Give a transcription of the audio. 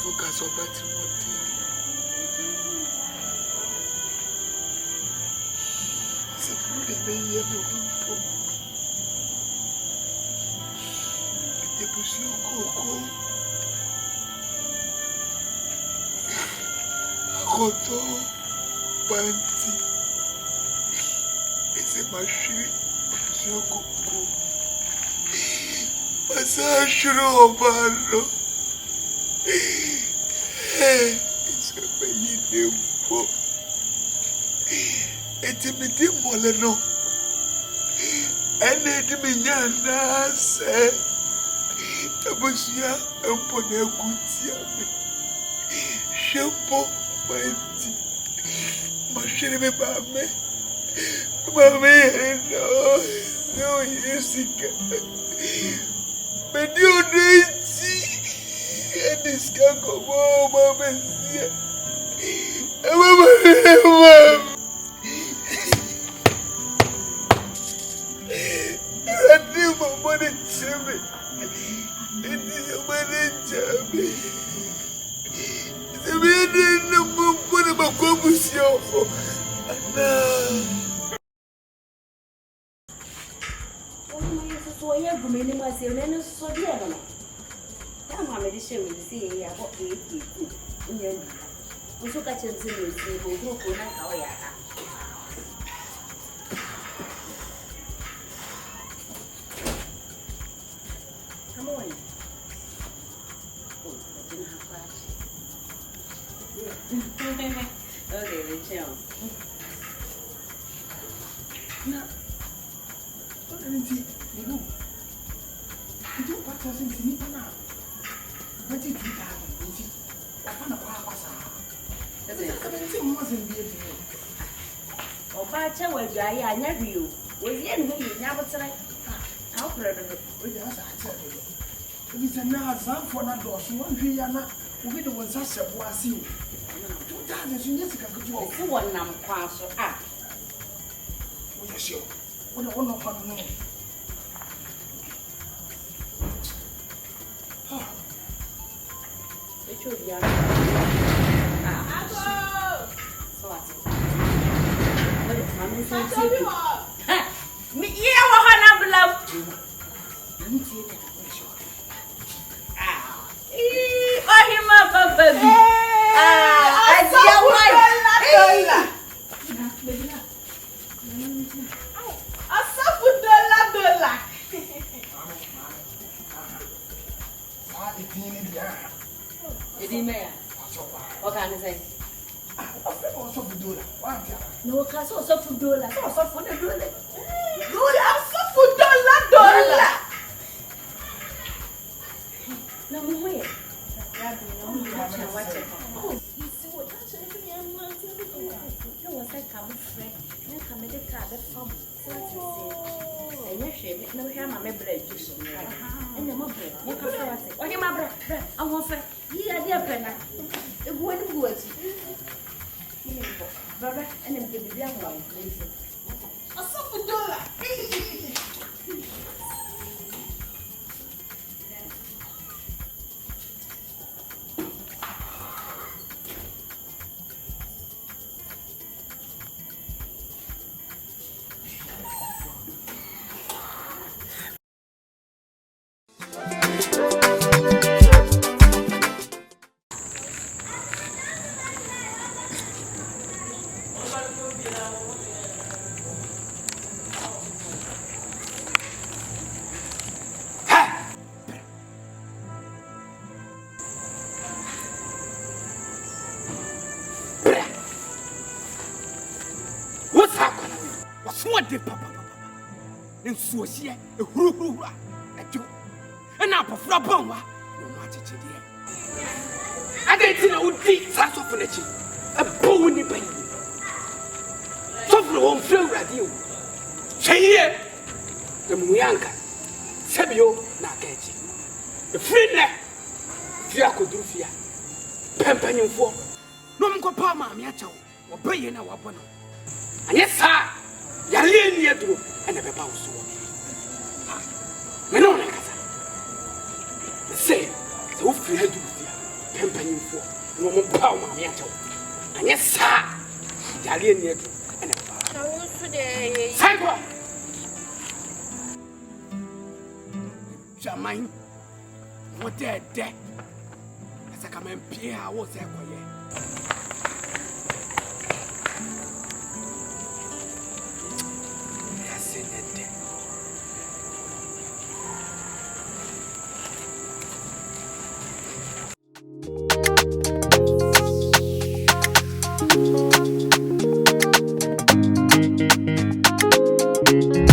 Focus on that one thing. Somebody may hear me wimple. The pussy coco. Koto Banti. It's a machine. Pussy coco. Massage Romano. It's a baby for it's a bit moleno. And let me say, a bushia and pony a good yammy. Shampoo, my tea, machine me by me. Mammy, no, yes, but you did see. And this can go home, Mama. I knew my money to me. It is a money to me. It's a minute no more for the Macobusio. So I have many myself and so dear. I'm a medicine with the sea. I got 8 people. We took a chance to see who could not go. Come on. Oh, I didn't have flash. Okay, the chill. Now, what did you do? Did you pack us into me now? What did you do? I found a papa. That's it. Mustn't be a thing. Oh, but I never you. Was the end of you never tonight? I'll put it with us. It is a nice for not lost. One Viana, we the ones I said was you. 2,000 years ago, you want them cross or up. We are sure. We don't want to know. It should be. Me, yeah, what I love. Oh, him up, baby. I see a white. I suffered $1. What can I say? No, because also for $1. Also for the $1. No, wait. Oh, you see what I'm no, was I come friend? You come in the car that from and you shave it. No, here, my bread juice. And the mother, what can I say? Oh, my bread. I want to hear the penna. The one who was brother and then give the young one. I suffered $1. What did Papa? And so she a hoo a do an apple for a bomber. No matter today. I didn't know deep fast of a bone in pain. So for home flow radio. Say here the Muyanka Sabio Nakaji. The friend there, Fiaco Dufia, Pampanian for no Pama Miacho, or Bayan our Bono. And yes, sir. Yale ni aduro and never bounce. Me no kasa. Say, so free head do campaign for no more power me at all. And yes, sir. Yale ni aduro and never bounce. Cycle. Jamine, what dead? As I come and pay, I was there for you. Thank you.